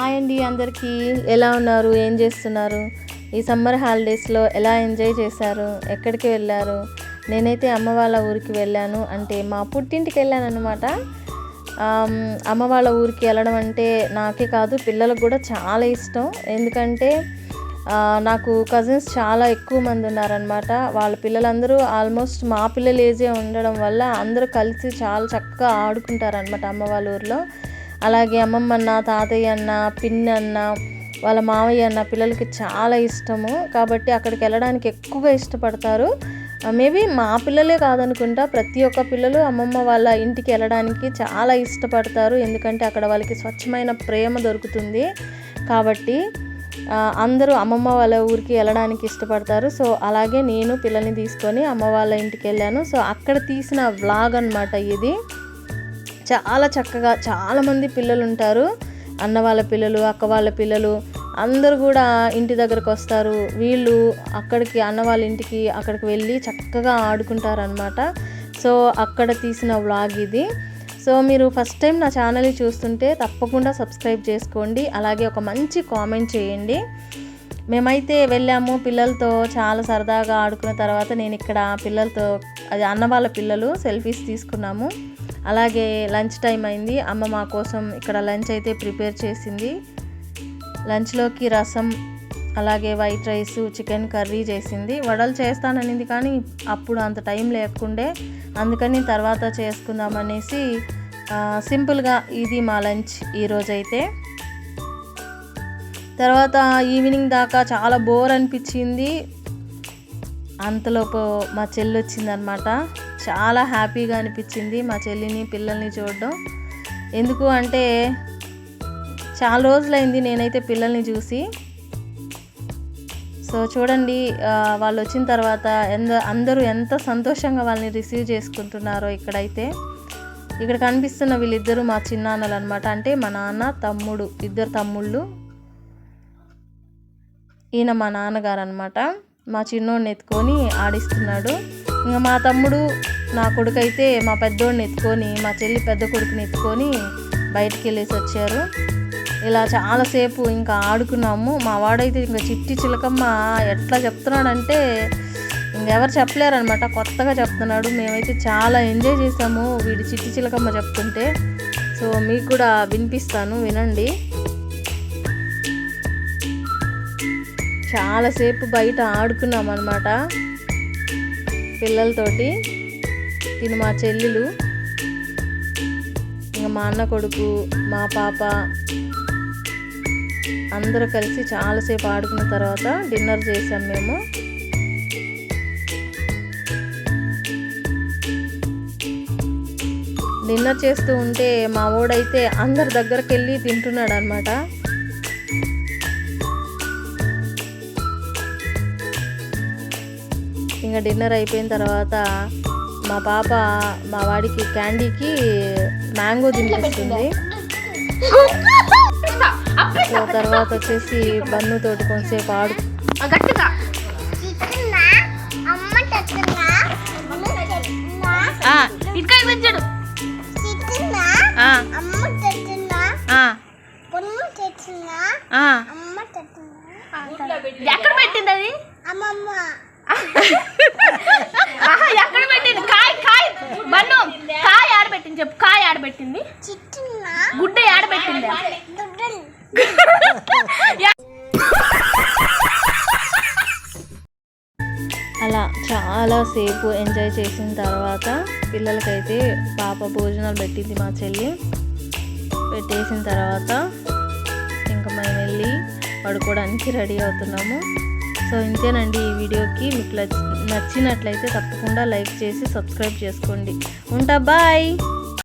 Hi అండి అందరికీ, ఎలా ఉన్నారు, ఏం చేస్తున్నారు? ఈ సమ్మర్ హాలిడేస్లో ఎలా ఎంజాయ్ చేశారు, ఎక్కడికి వెళ్ళారు? నేనైతే అమ్మ వాళ్ళ ఊరికి వెళ్ళాను, అంటే మా పుట్టింటికి వెళ్ళాను అనమాట. అమ్మ వాళ్ళ ఊరికి వెళ్ళడం అంటే నాకే కాదు పిల్లలకు కూడా చాలా ఇష్టం. ఎందుకంటే నాకు కజిన్స్ చాలా ఎక్కువ మంది ఉన్నారనమాట. వాళ్ళ పిల్లలందరూ ఆల్మోస్ట్ మా పిల్లల ఏజే ఉండడం వల్ల అందరూ కలిసి చాలా చక్కగా ఆడుకుంటారనమాట అమ్మ వాళ్ళ ఊరిలో. అలాగే అమ్మమ్మ అన్న, తాతయ్య అన్న, పిన్ని అన్న, వాళ్ళ మావయ్య అన్న పిల్లలకి చాలా ఇష్టము. కాబట్టి అక్కడికి వెళ్ళడానికి ఎక్కువగా ఇష్టపడతారు. మేబీ మా పిల్లలే కాదనుకుంటా, ప్రతి ఒక్క పిల్లలు అమ్మమ్మ వాళ్ళ ఇంటికి వెళ్ళడానికి చాలా ఇష్టపడతారు. ఎందుకంటే అక్కడ వాళ్ళకి స్వచ్ఛమైన ప్రేమ దొరుకుతుంది. కాబట్టి అందరూ అమ్మమ్మ వాళ్ళ ఊరికి వెళ్ళడానికి ఇష్టపడతారు. సో అలాగే నేను పిల్లల్ని తీసుకొని అమ్మ వాళ్ళ ఇంటికి వెళ్ళాను. సో అక్కడ తీసిన వ్లాగ్ అనమాట ఇది. చాలా చక్కగా చాలామంది పిల్లలు ఉంటారు. అన్న వాళ్ళ పిల్లలు, అక్క వాళ్ళ పిల్లలు అందరూ కూడా ఇంటి దగ్గరకు వస్తారు. వీళ్ళు అక్కడికి అన్న వాళ్ళ ఇంటికి అక్కడికి వెళ్ళి చక్కగా ఆడుకుంటారనమాట. సో అక్కడ తీసిన వ్లాగ్ ఇది. సో మీరు ఫస్ట్ టైం నా ఛానల్ని చూస్తుంటే తప్పకుండా సబ్స్క్రైబ్ చేసుకోండి. అలాగే ఒక మంచి కామెంట్ చేయండి. మేమైతే వెళ్ళాము పిల్లలతో, చాలా సరదాగా ఆడుకున్న తర్వాత నేను ఇక్కడ పిల్లలతో, అది అన్న వాళ్ళ పిల్లలు, సెల్ఫీస్ తీసుకున్నాము. అలాగే లంచ్ టైం అయింది. అమ్మ మా కోసం ఇక్కడ లంచ్ అయితే ప్రిపేర్ చేసింది. లంచ్లోకి రసం, అలాగే వైట్ రైస్, చికెన్ కర్రీ చేసింది. వడలు చేస్తాననింది కానీ అప్పుడు అంత టైం లేకుండే, అందుకని తర్వాత చేసుకుందామనేసి సింపుల్గా ఇది మా లంచ్ ఈరోజైతే. తర్వాత ఈవినింగ్ దాకా చాలా బోర్ అనిపించింది. అంతలోపు మా చెల్లి వచ్చిందనమాట. చాలా హ్యాపీగా అనిపించింది మా చెల్లిని, పిల్లల్ని చూడడం. ఎందుకు అంటే చాలా రోజులైంది నేనైతే పిల్లల్ని చూసి. సో చూడండి, వాళ్ళు వచ్చిన తర్వాత అందరూ ఎంత సంతోషంగా వాళ్ళని రిసీవ్ చేసుకుంటున్నారో. ఇక్కడ కనిపిస్తున్న వీళ్ళిద్దరూ మా చిన్నాన్నలు అనమాట. అంటే మా నాన్న తమ్ముడు, ఇద్దరు తమ్ముళ్ళు. ఈయన మా నాన్నగారు అనమాట. మా చిన్నోడిని ఎత్తుకొని ఆడిస్తున్నాడు. ఇంకా మా తమ్ముడు, నా కొడుకు అయితే మా పెద్దోడిని ఎత్తుకొని, మా చెల్లి పెద్ద కొడుకుని ఎత్తుకొని బయటికి వెళ్ళేసి వచ్చారు. ఇలా చాలాసేపు ఇంకా ఆడుకున్నాము. మా వాడైతే ఇంకా చిట్టి చిలకమ్మ ఎట్లా చెప్తున్నాడంటే ఇంకెవరు చెప్పలేరనమాట, కొత్తగా చెప్తున్నాడు. మేమైతే చాలా ఎంజాయ్ చేసాము వీడి చిట్టి చిలకమ్మ చెప్తుంటే. సో మీకు కూడా వినిపిస్తాను, వినండి. చాలాసేపు బయట ఆడుకున్నాం అనమాట పిల్లలతోటి. తిను మా చెల్లెలు, ఇంకా మా అన్న కొడుకు, మా పాప అందరూ కలిసి చాలాసేపు ఆడుకున్న తర్వాత డిన్నర్ చేసాం మేము. డిన్నర్ చేస్తూ ఉంటే మా వాడైతే అందరి దగ్గరికి వెళ్ళి తింటున్నాడు అనమాట. ఇంకా డిన్నర్ అయిపోయిన తర్వాత మా పాప మా వాడికి క్యాండీకి మ్యాంగో తినిపిస్తుంది. సో తర్వాత వచ్చేసి బన్ను తోటి కొంతసేపు ఆడు. ఎక్కడ పెట్టింది అది? ఎక్కడ పెట్టింది? కాయ బన్ను, కాయ ఆడబెట్టింది చెప్పు. కాయ ఆడబెట్టింది, గుడ్డ ఆడబెట్టింది. అలా చాలాసేపు ఎంజాయ్ చేసిన తర్వాత పిల్లలకైతే పాప భోజనాలు పెట్టింది మా చెల్లి. పెట్టేసిన తర్వాత ఇంకా మేము వెళ్ళి పడుకోవడానికి రెడీ అవుతున్నాము. సో ఇంతేనండి ఈ వీడియోకి. మీకు నచ్చినట్లయితే తప్పకుండా లైక్ చేసి సబ్స్క్రైబ్ చేసుకోండి. ఉంటా, బాయ్.